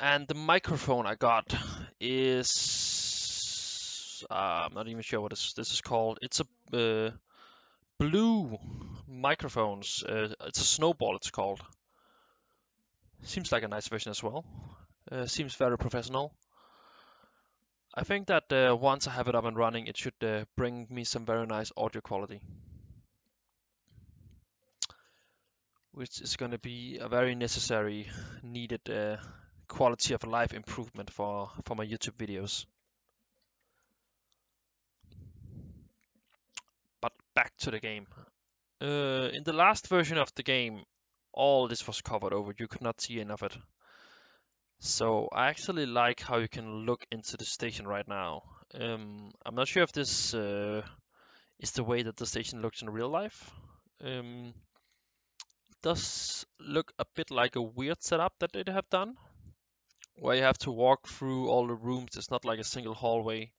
And the microphone I got is I'm not even sure what this is called. It's a blue microphones. It's a snowball. It's called. Seems like a nice version as well. Seems very professional. I think that once I have it up and running, it should bring me some very nice audio quality, which is going to be a very necessary, needed quality of life improvement for my YouTube videos. But back to the game. In the last version of the game, all this was covered over. You could not see any of it. So I actually like how you can look into the station right now. I'm not sure if this is the way that the station looks in real life. It does look a bit like a weird setup that they have done, where you have to walk through all the rooms. It's not like a single hallway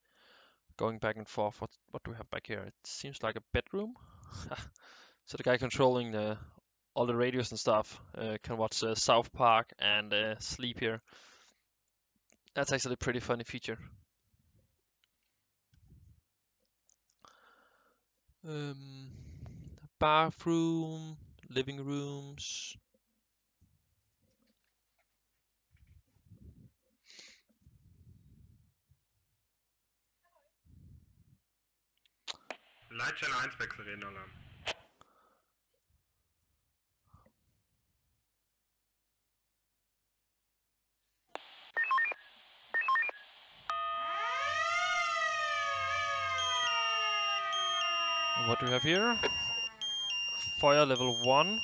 going back and forth. What do we have back here? It seems like a bedroom. So the guy controlling all the radios and stuff can watch South Park and sleep here. That's actually a pretty funny feature. Bathroom, living rooms. Leitstelle 1 Wechselredenalarm. And what do we have here? Fire level 1.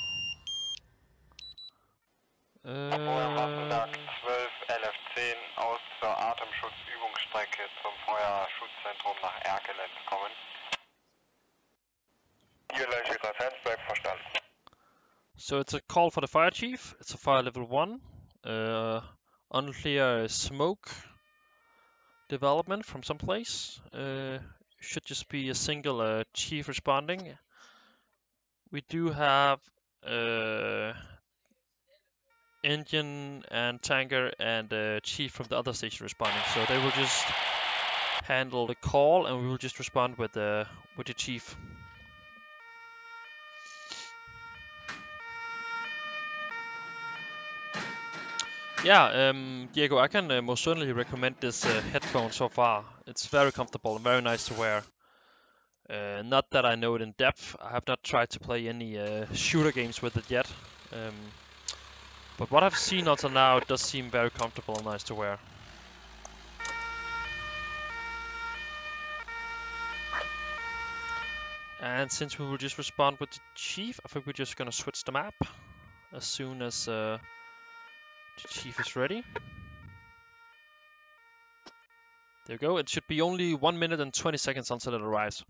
Feuerwaffenwerk 12 LF10 aus zur Atemschutzübungsstrecke zum Feuerschutzzentrum nach Erkelenz kommen. Verstanden. So it's a call for the fire chief. It's a fire level 1. Unclear smoke development from someplace. Should just be a single chief responding. We do have engine and tanker and chief from the other station responding, so they will just handle the call, and we will just respond with the chief. Yeah, Diego, I can most certainly recommend this headphone so far. It's very comfortable and very nice to wear. Not that I know it in depth. I have not tried to play any shooter games with it yet. But what I've seen until now, it does seem very comfortable and nice to wear. And since we will just respond with the chief, I think we're just gonna switch the map as soon as the chief is ready. There you go. It should be only 1 minute and 20 seconds until it arrives.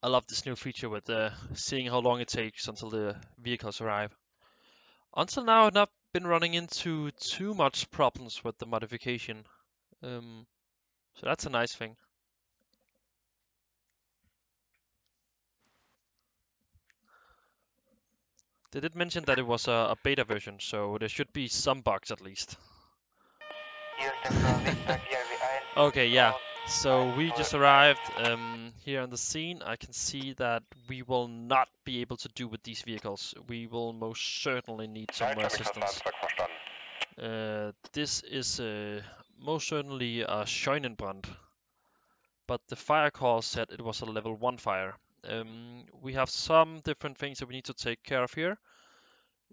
I love this new feature with seeing how long it takes until the vehicles arrive. Until now, I've not been running into too much problems with the modification. So that's a nice thing. They did mention that it was a beta version, so there should be some bugs at least. Okay, yeah. So we just arrived here on the scene. I can see that we will not be able to do with these vehicles. We will most certainly need some assistance. This is most certainly a Scheunenbrand, but the fire call said it was a level 1 fire. We have some different things that we need to take care of here.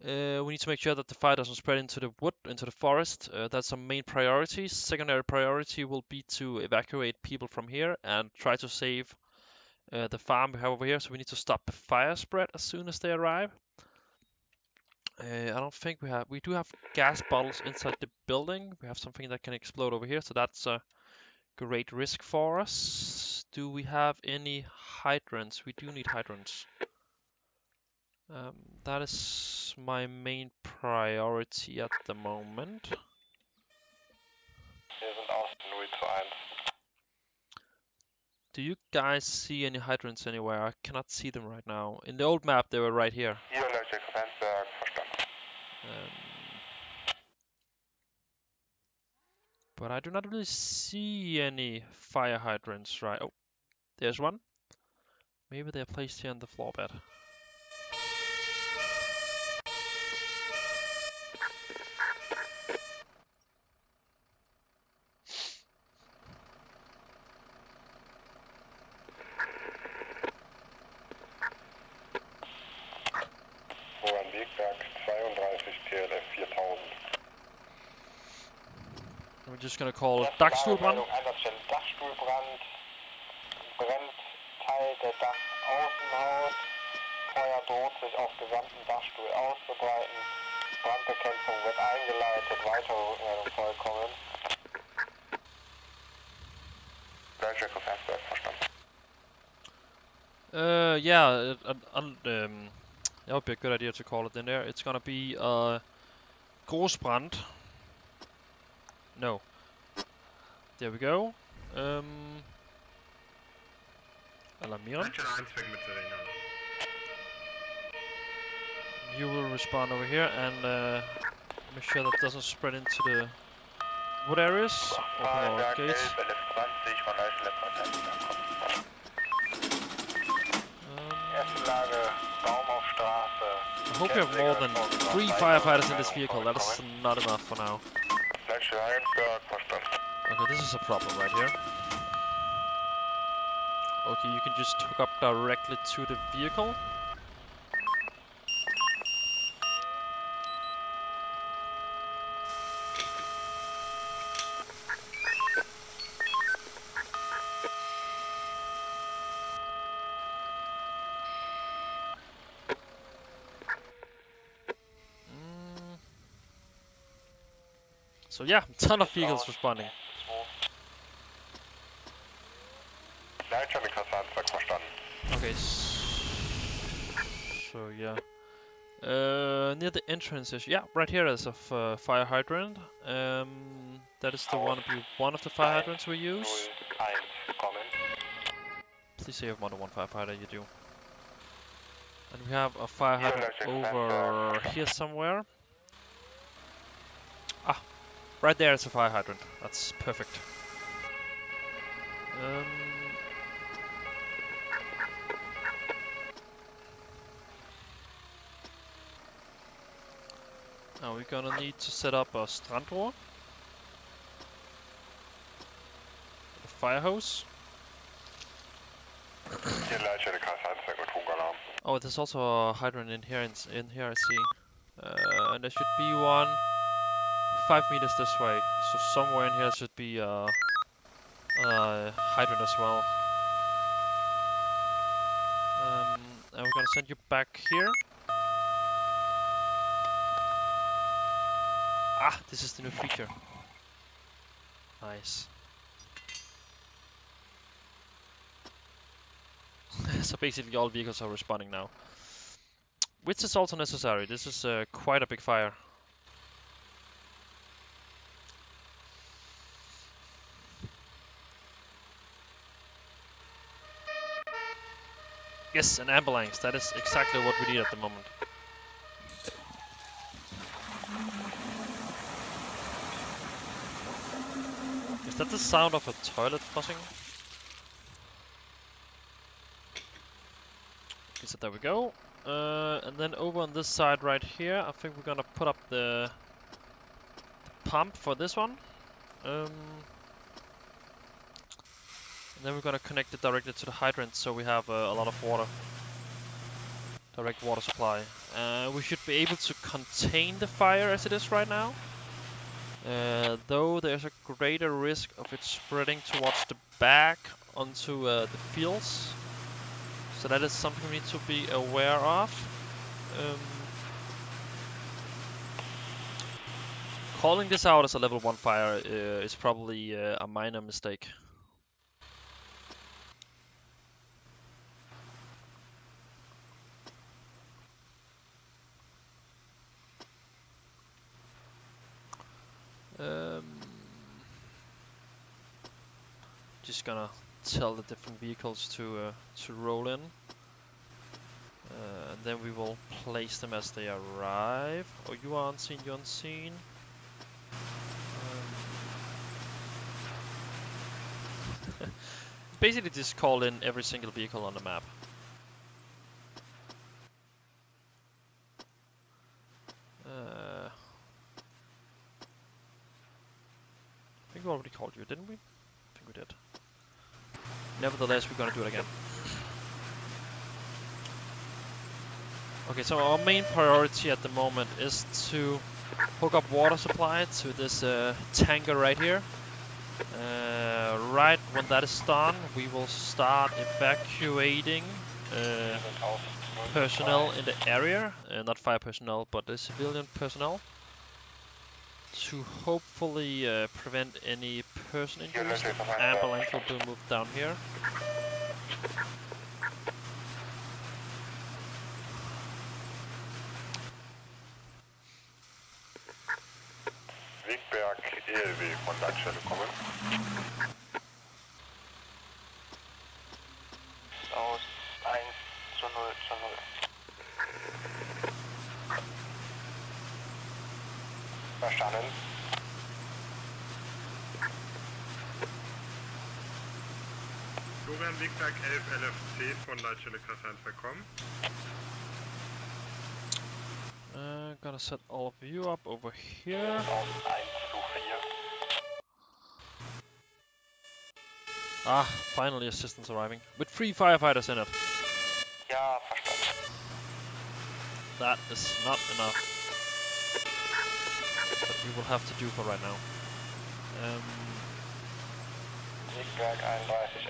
We need to make sure that the fire doesn't spread into the wood, into the forest. That's our main priority. Secondary priority will be to evacuate people from here and try to save the farm we have over here. So we need to stop the fire spread as soon as they arrive. I don't think we have. We do have gas bottles inside the building. We have something that can explode over here, so that's a great risk for us. Do we have any hydrants? We do need hydrants. That is my main priority at the moment. Wir sind außen 0 zu 1. Do you guys see any hydrants anywhere? I cannot see them right now. In the old map, they were right here. Niederländisches Handwerk, verstanden. But I do not really see any fire hydrants, right? Oh, there's one. Maybe they're placed here on the floor bed. Wegberg 32 TLF 4000. We're just gonna call it Dachstuhlbrand. Dachstuhlbrand, brennt Teil der Dachaußenhaus. Feuer droht sich auf gesamten Dachstuhl auszubreiten. Brandbekämpfung wird eingeleitet, weitere Rückmeldung vollkommen. Niederländisches Handwerk, verstanden. Yeah, that would be a good idea to call it in there. It's gonna be Großbrand. No. There we go. Alarmieren. Einsteller 1 weg mit Sirene. You will respond over here and make sure that doesn't spread into the wood areas. Open our gates. Erste Lage, Baum auf Straße. I hope you have more than 3 firefighters in this vehicle. That is not enough for now. Okay, this is a problem right here. Okay, you can just hook up directly to the vehicle. So yeah, ton of vehicles responding. Okay, so yeah. Near the entrances, yeah, right here is a fire hydrant. That is one of the fire hydrants we use. Please say you have more than one firefighter, you do. And we have a fire hydrant over here somewhere. Ah, right there is a fire hydrant. That's perfect. Now we're gonna need to set up a Strandrohr. A fire hose. Oh, there's also a hydrant in here. In here, I see. And there should be one 5 meters this way. So somewhere in here should be a hydrant as well. And we're gonna send you back here. Ah, this is the new feature. Nice. So basically all vehicles are responding now. Which is also necessary. This is quite a big fire. Yes, an ambulance. That is exactly what we need at the moment. Is that the sound of a toilet flushing? Okay, so there we go. And then over on this side right here, I think we're gonna put up the pump for this one. And then we're gonna connect it directly to the hydrant so we have a lot of water. Direct water supply. We should be able to contain the fire as it is right now. Though there's a greater risk of it spreading towards the back onto the fields. So that is something we need to be aware of. Calling this out as a level 1 fire is probably a minor mistake. Just gonna tell the different vehicles to roll in. And then we will place them as they arrive. Oh, you are unseen, you're unseen. Basically just call in every single vehicle on the map. I think we already called you, didn't we? I think we did. Nevertheless, we're gonna do it again. Okay, so our main priority at the moment is to hook up water supply to this tanker right here. Right when that is done, we will start evacuating personnel in the area, not fire personnel, but the civilian personnel, to hopefully prevent any person injuries. The ambulance will be moved down here. Wegberg, ELW von Leitstelle kommen. Aus 1:0:0. Verstanden. Florian Wegberg 11 LFC von Leitstelle Kasernfeld kommen. Gonna set all of you up over here. Ah, finally assistance arriving. With 3 firefighters in it. Ja, verstanden. That is not enough. But we will have to do for right now.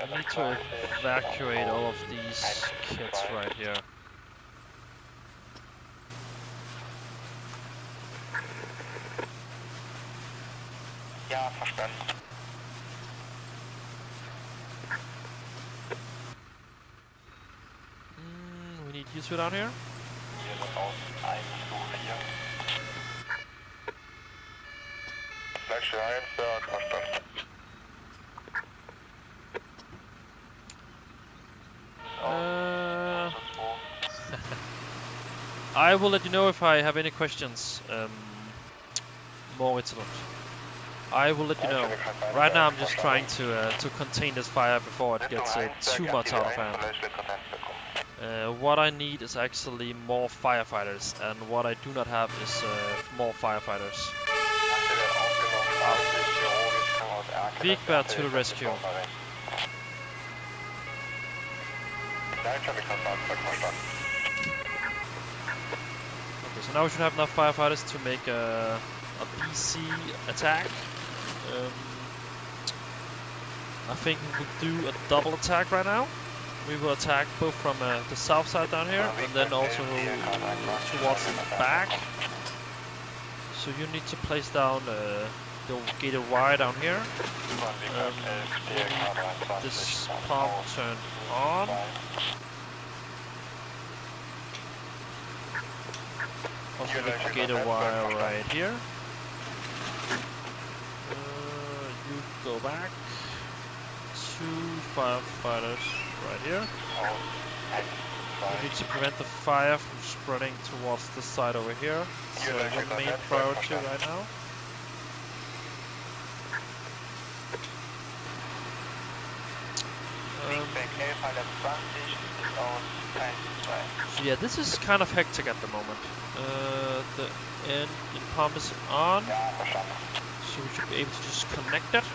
I need to evacuate all of these kids right here. Ja, verstanden. We need you two down here. Wir sind aus 1:4. Leitstelle 1, verstanden. I will let you know if I have any questions, Moritz. I will let you know. Right now I'm just trying to contain this fire before it gets too much out of hand. What I need is actually more firefighters, and what I do not have is more firefighters. Wegberg to the rescue. Okay, so now we should have enough firefighters to make a BC attack. I think we will do a double attack right now. We will attack both from the south side down here, and then also towards the back. So you need to place down the gated wire down here. This pump turned on. Also need to gated wire right here. You go back. 2 firefighters right here. We need to prevent the fire from spreading towards the side over here. So the main priority right now. So yeah, this is kind of hectic at the moment. The engine pump is on, so we should be able to just connect it.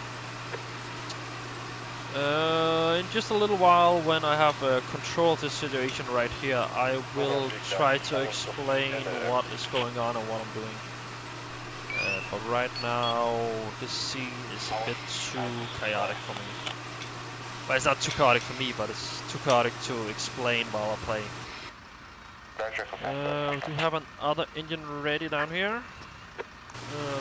In just a little while, when I have control of this situation right here, I will try to explain what is going on and what I'm doing. But right now, this scene is a bit too chaotic for me. Well, it's not too chaotic for me, but it's too chaotic to explain while I play. We do have another engine ready down here.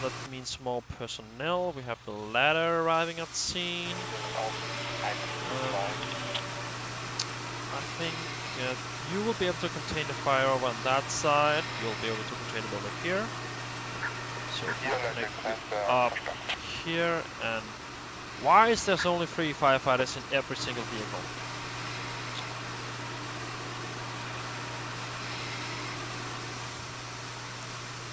That means more personnel. We have the ladder arriving at scene. I think you will be able to contain the fire over on that side. You'll be able to contain it over here. So if you connect it up here and Why is there only 3 firefighters in every single vehicle?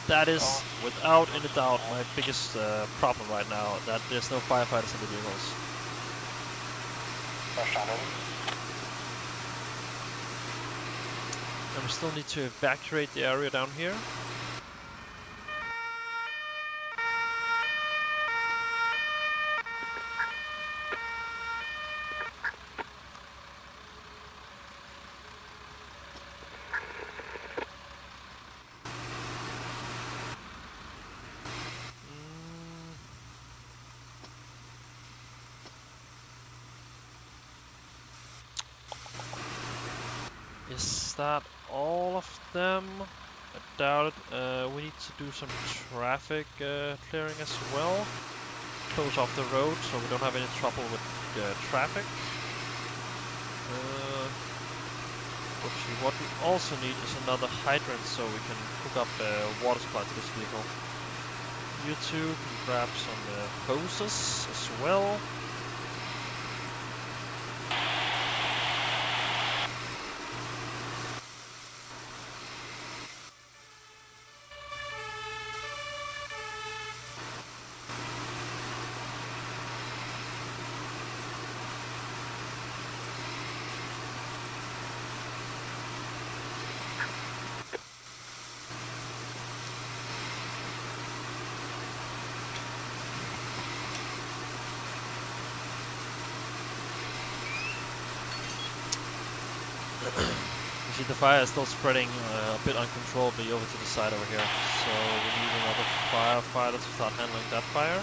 That is, without any doubt, my biggest problem right now, that there's no firefighters in the vehicles. Verstanden. And we still need to evacuate the area down here. Is that all of them? I doubt it. We need to do some traffic clearing as well. Close off the road so we don't have any trouble with traffic. Oopsie. What we also need is another hydrant so we can hook up water supply to this vehicle. You two can grab some hoses as well. You see the fire is still spreading a bit uncontrollably over to the side over here. So we need another firefighter to start handling that fire.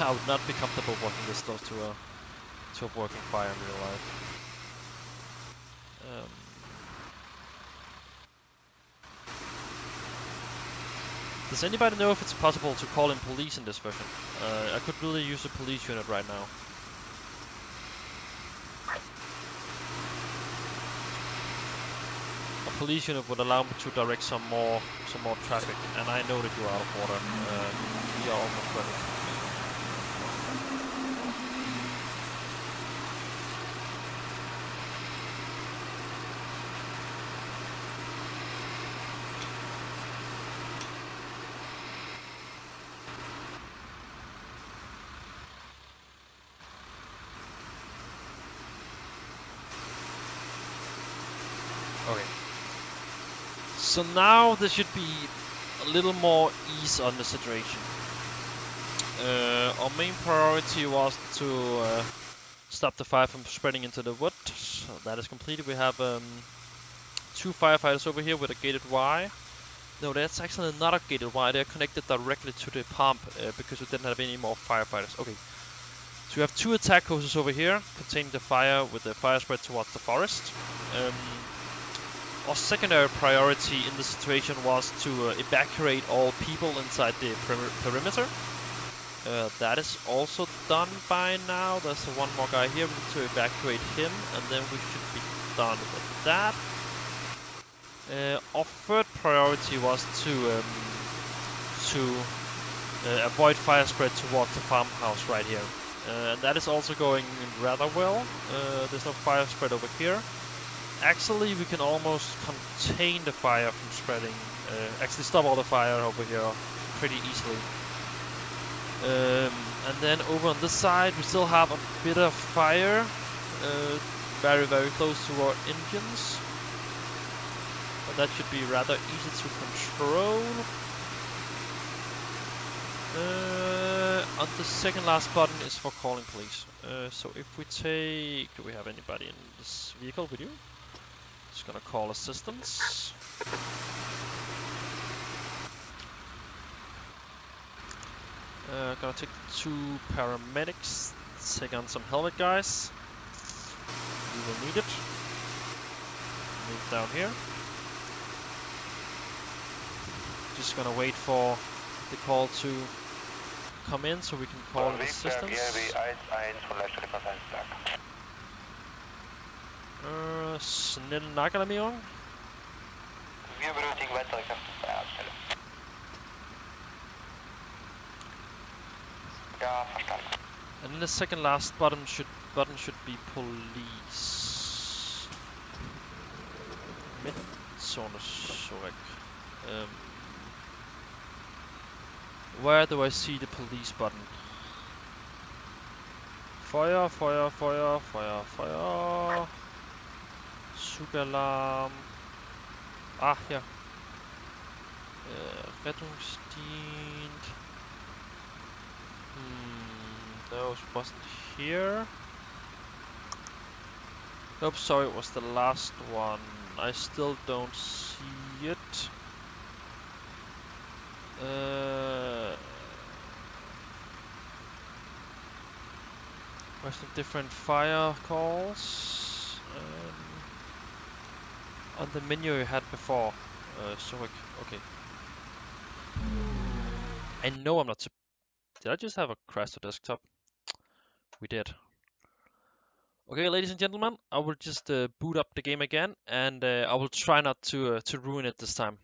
I would not be comfortable walking this close to a working fire in real life. Does anybody know if it's possible to call in police in this version? I could really use a police unit right now. A police unit would allow me to direct some more traffic, and I know that you're out of water. We are almost ready. Okay. So now there should be a little more ease on the situation. Our main priority was to stop the fire from spreading into the wood. So that is completed. We have 2 firefighters over here with a gated Y. No, that's actually not a gated Y. They're connected directly to the pump because we didn't have any more firefighters. Okay. So we have 2 attack hoses over here containing the fire with the fire spread towards the forest. Our secondary priority in the situation was to evacuate all people inside the perimeter. That is also done by now. There's one more guy here. We need to evacuate him, and then we should be done with that. Our third priority was to avoid fire spread towards the farmhouse right here. And that is also going rather well. There's no fire spread over here. Actually, we can almost contain the fire from spreading. Actually, stop all the fire over here pretty easily. And then over on this side, we still have a bit of fire, very, very close to our engines. But that should be rather easy to control. And the second last button is for calling police. So if we take, do we have anybody in this vehicle with you? Just gonna call assistance. Gonna take 2 paramedics. Take on some helmet, guys. We will need it. Move down here. Just gonna wait for the call to come in so we can call in assistance. Snelle Nagelameerung. Wir benötigen weitere Kräfte zur Feuerstelle. Ja, verstanden. And then the second last button should be police. Midzone zurück. Where do I see the police button? Feuer, Feuer, Feuer, Feuer, Feuer. Zugalarm. Ah, ja. Rettungsdienst. Those wasn't here. Nope, sorry, it was the last one. I still don't see it. Where's the different fire calls? On the menu you had before. Okay. I know I'm not. Did I just have a crash to desktop? We did. Okay, ladies and gentlemen, I will just boot up the game again, and I will try not to ruin it this time.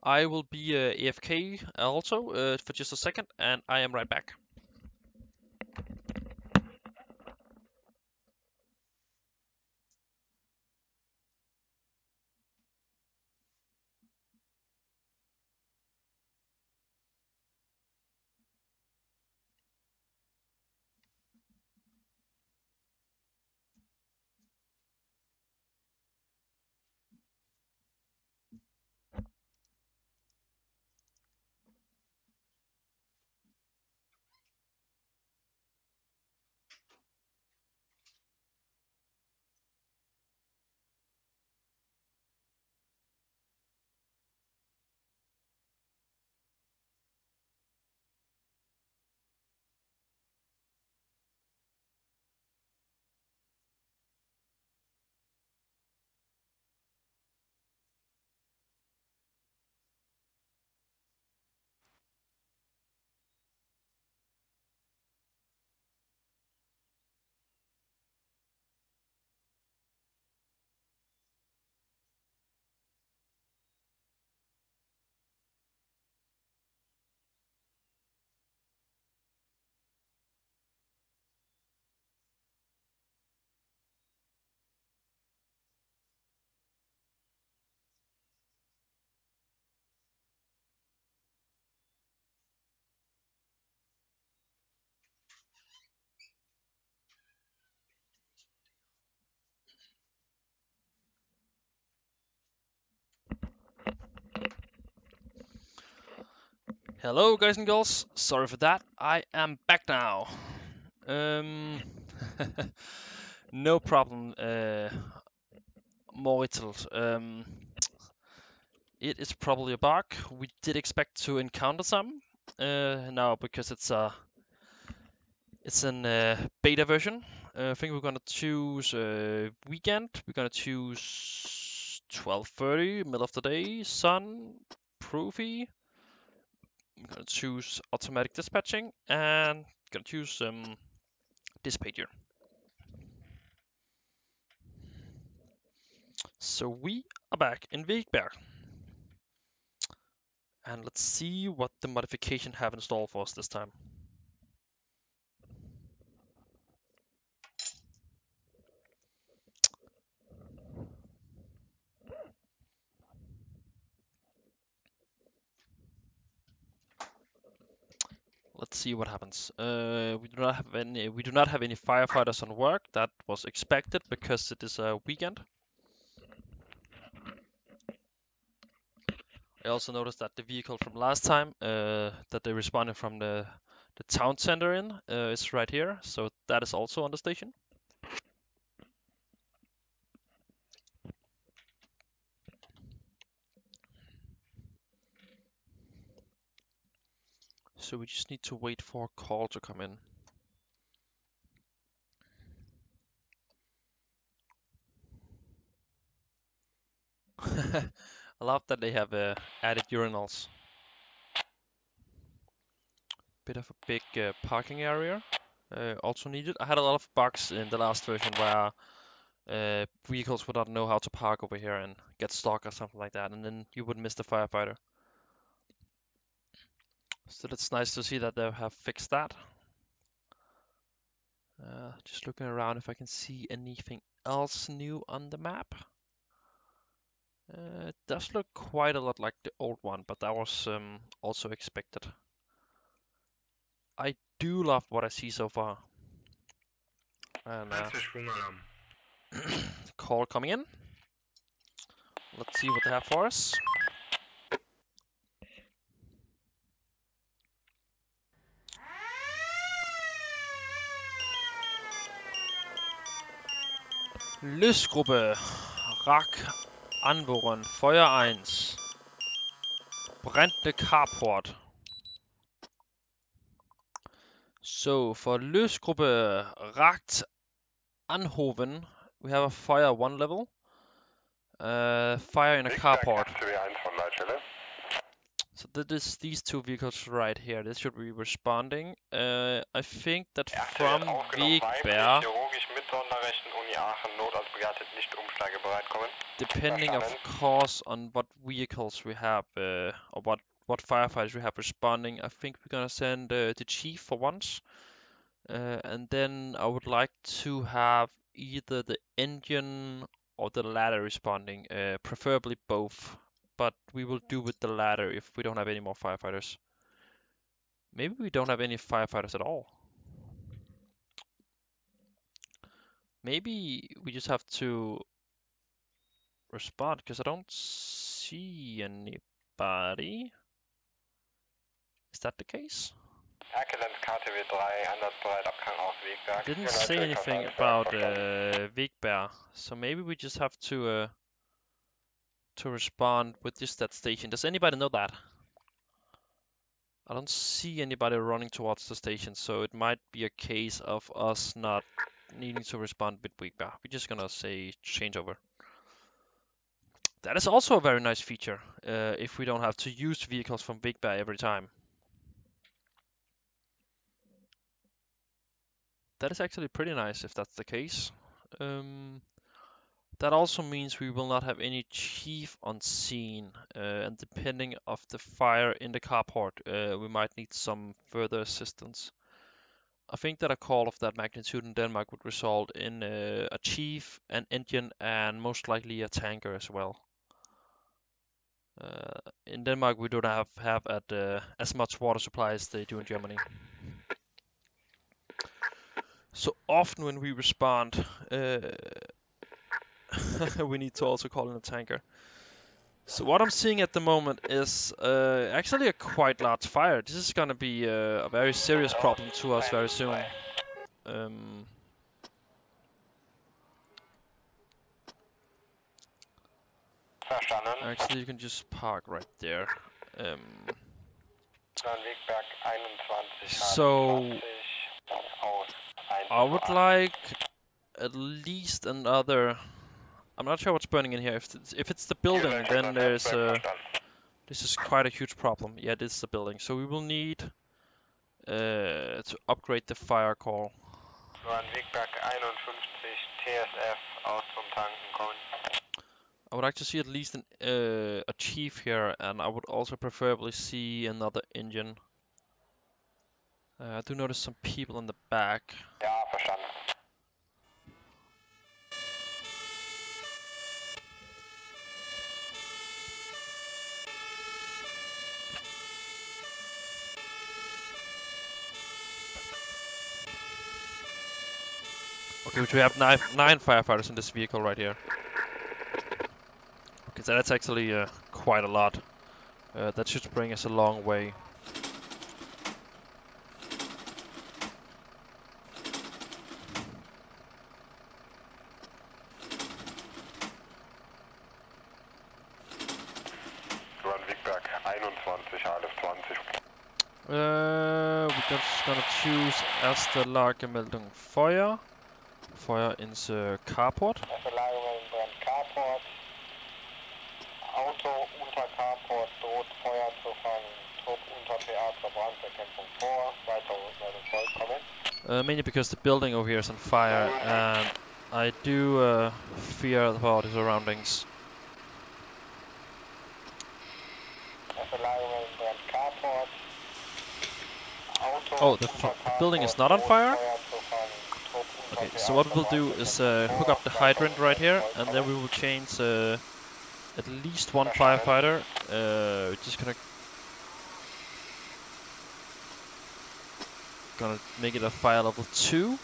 I will be AFK also for just a second, and I am right back. Hello, guys and girls. Sorry for that. I am back now. No problem, Moritel. It is probably a bug. We did expect to encounter some. Now because it's an beta version. I think we're gonna choose weekend. We're gonna choose 12:30, middle of the day, sun, proofy. I'm gonna choose automatic dispatching and gonna choose dispatcher. So we are back in Wegberg. And let's see what the modification have installed for us this time. Let's see what happens. We do not have any firefighters on work. That was expected because it is a weekend. I also noticed that the vehicle from last time that they responded from the town center in is right here, so that is also on the station. So we just need to wait for a call to come in. I love that they have added urinals. Bit of a big parking area. Also needed. I had a lot of bugs in the last version where vehicles would not know how to park over here and get stuck or something like that, and then you would miss the firefighter. So it's nice to see that they have fixed that. Just looking around if I can see anything else new on the map. It does look quite a lot like the old one, but that was also expected. I do love what I see so far. And Schwungalarm. call coming in. Let's see what they have for us. Lystgruppe. Rak anbohren. Feuer 1. Brændende Carport. So for Lystgruppe Ragt Anhoven, we have a fire 1 level. Fire in a carport. So that is these two vehicles right here. This should be responding. I think that from Wegberg, depending of course on what vehicles we have or what firefighters we have responding, I think we're gonna send the chief for once. And then I would like to have either the engine or the ladder responding, preferably both. But we will do with the ladder if we don't have any more firefighters. Maybe we don't have any firefighters at all. Maybe we just have to respond because I don't see anybody. Is that the case? Didn't say anything about Wegberg, so maybe we just have to respond with just that station. Does anybody know that? I don't see anybody running towards the station, so it might be a case of us not needing to respond with Wegberg. We're just gonna say changeover. That is also a very nice feature, if we don't have to use vehicles from Wegberg every time. That is actually pretty nice if that's the case. That also means we will not have any chief on scene, and depending of the fire in the carport, we might need some further assistance. I think that a call of that magnitude in Denmark would result in a chief, an engine, and most likely a tanker as well. In Denmark, we don't have as much water supply as they do in Germany. So often when we respond, we need to also call in a tanker. So what I'm seeing at the moment is actually a quite large fire. This is gonna be a very serious problem to us very soon. Actually, you can just park right there. So I would like at least another. I'm not sure what's burning in here. If it's the building, then there's this is quite a huge problem. Yeah, this is the building. So we will need to upgrade the fire call. I would like to see at least a chief here, and I would also preferably see another engine. I do notice some people in the back. Okay, we have nine firefighters in this vehicle right here. Okay, so that's actually quite a lot. That should bring us a long way. We're just gonna choose erste Lagemeldung Feuer. Feuer in the carport. Auto unter Carport droht Feuer zu fangen. Trupp unter PA zur Brandbekämpfung vor. Weitere Rückmeldung vollkommen. Mainly because the building over here is on fire, and I do fear about the surroundings. Oh, the building is not on fire? Okay, so what we'll do is hook up the hydrant right here, and then we will change at least one firefighter. Just gonna make it a fire level 2.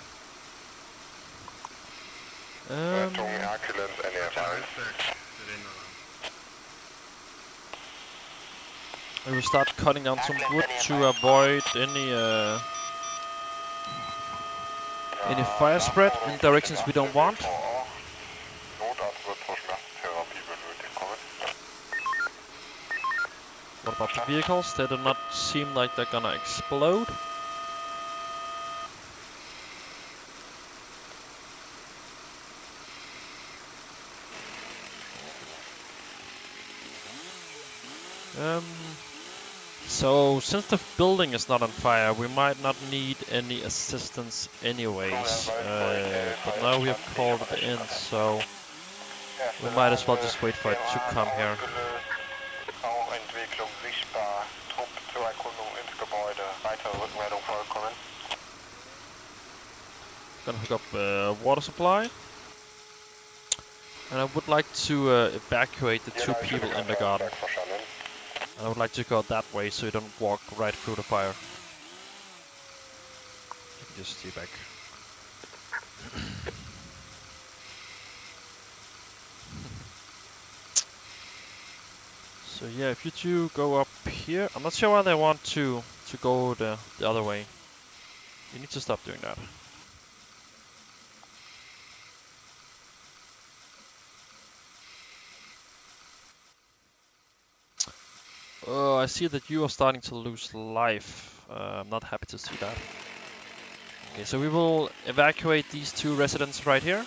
We will start cutting down some wood to avoid any fire spread in directions we don't want. What about the vehicles? They do not seem like they're gonna explode. So since the building is not on fire, we might not need any assistance anyways. But now we have called it in, so we might as well just wait for it to come here. Gonna hook up water supply. And I would like to evacuate the 2 people in the garden. And I would like to go that way so you don't walk right through the fire. You can just stay back. So yeah, if you two go up here, I'm not sure why they want to go the other way. You need to stop doing that. Oh, I see that you are starting to lose life. I'm not happy to see that. Okay, so we will evacuate these 2 residents right here.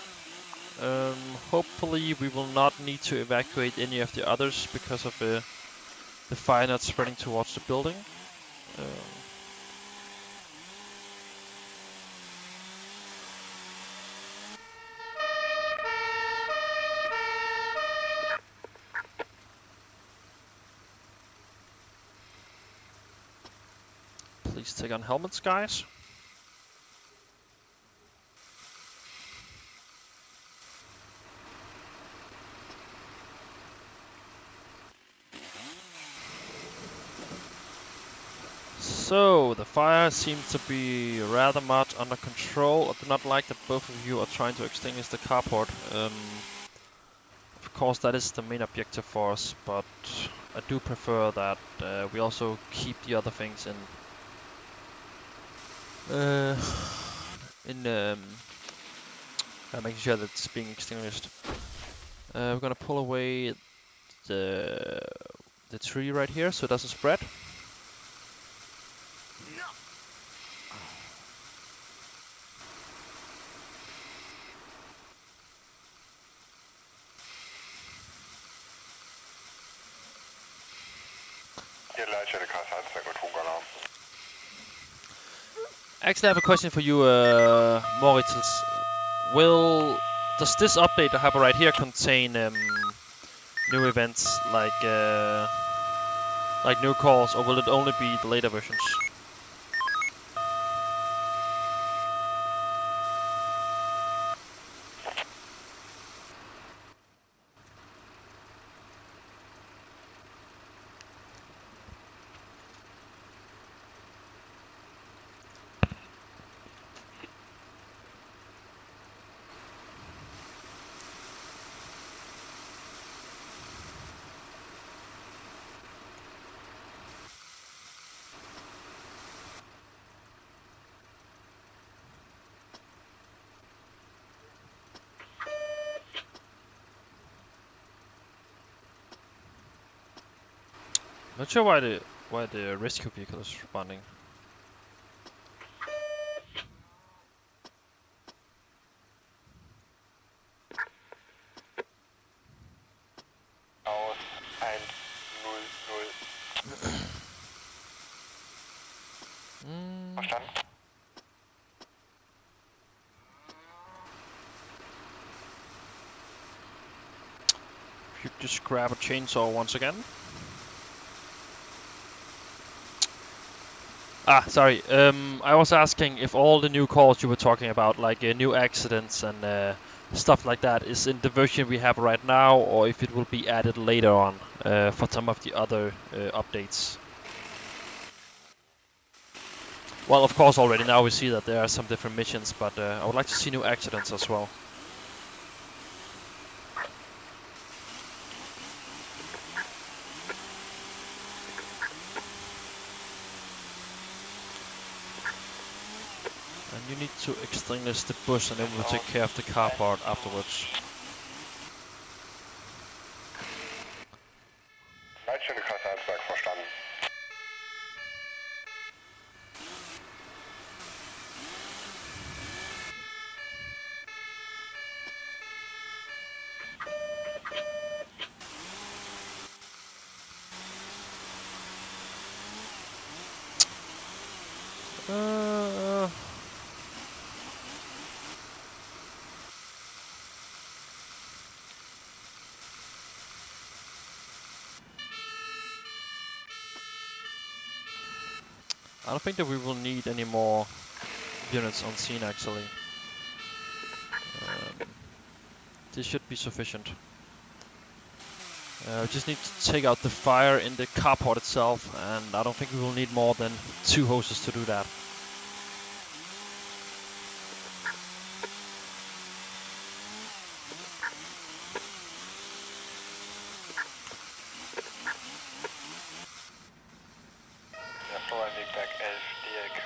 Hopefully we will not need to evacuate any of the others because of the fire not spreading towards the building. Please take on helmets, guys. So, the fire seems to be rather much under control. I do not like that both of you are trying to extinguish the carport. Of course, that is the main objective for us, but I do prefer that we also keep the other things making sure that it's being extinguished. We're gonna pull away the tree right here so it doesn't spread. Actually, I have a question for you, Moritz. Does this update I have right here contain new events like new calls, or will it only be the later versions? Not sure why the rescue vehicle is responding. You just grab a chainsaw once again. Sorry. I was asking if all the new calls you were talking about, like new accidents and stuff like that, is in the version we have right now, or if it will be added later on for some of the other updates. Well, of course, already now we see that there are some different missions, but I would like to see new accidents as well. And you need to extinguish the bus, and then we'll take care of the carport afterwards. Leitstelle Karlsberg, verstanden. I don't think that we will need any more units on scene actually. This should be sufficient. We just need to take out the fire in the carport itself, and I don't think we will need more than 2 hoses to do that. Wegberg 11 DLK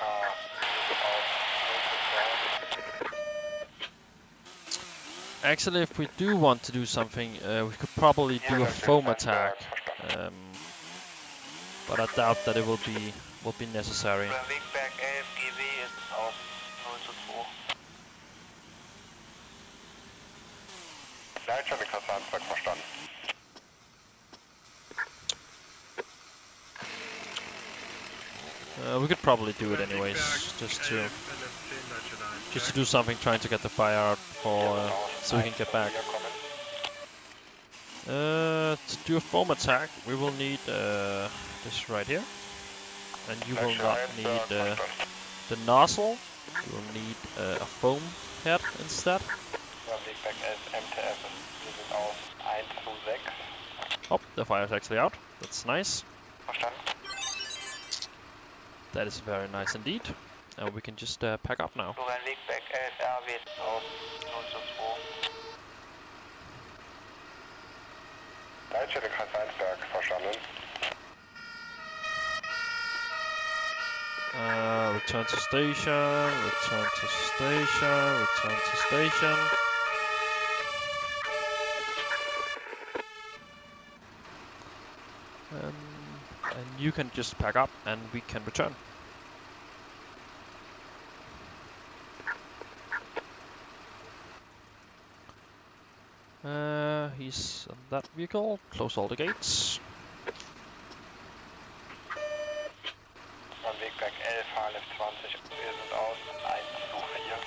Actually, if we do want to do something, we could probably do a foam attack, but I doubt that it will be necessary. Wegberg 11 GW ist aus 0:2. Leitstelle Karlsberg, verstanden. We could probably do it anyways, just to do something, trying to get the fire out so we can get back. To do a foam attack, we will need this right here, and you will not need the nozzle. You will need a foam head instead. Wegberg 11 MTF, wir sind auf 1:6. Oh, the fire is actually out. That's nice. Verstanden. That is very nice indeed. And we can just pack up now. Wegberg 11 RW ist aus 0:2. Leitstelle Karlsberg, verstanden. Return to station, return to station, return to station. And you can just pack up and we can return. He's on that vehicle. Close all the gates. Wegberg 11 HLF 20, wir sind aus 1:4.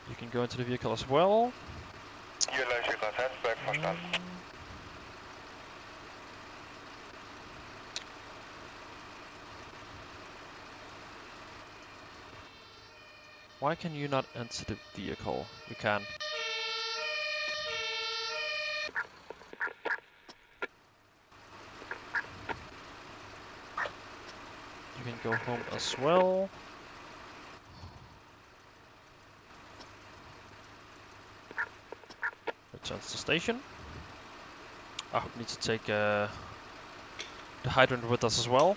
You can go into the vehicle as well. Hier Leitstelle Karlsberg, verstanden. Why can you not enter the vehicle? You can. You can go home as well. Returns to station. Ah, we need to take the hydrant with us as well.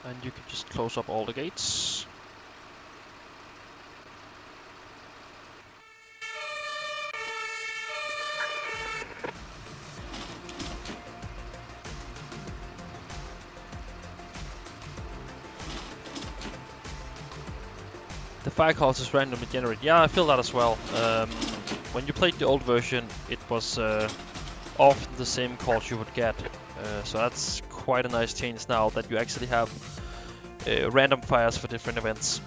And you can just close up all the gates. The fire calls is randomly generated. Yeah, I feel that as well. When you played the old version, it was often the same calls you would get. So that's quite a nice change now that you actually have random fires for different events.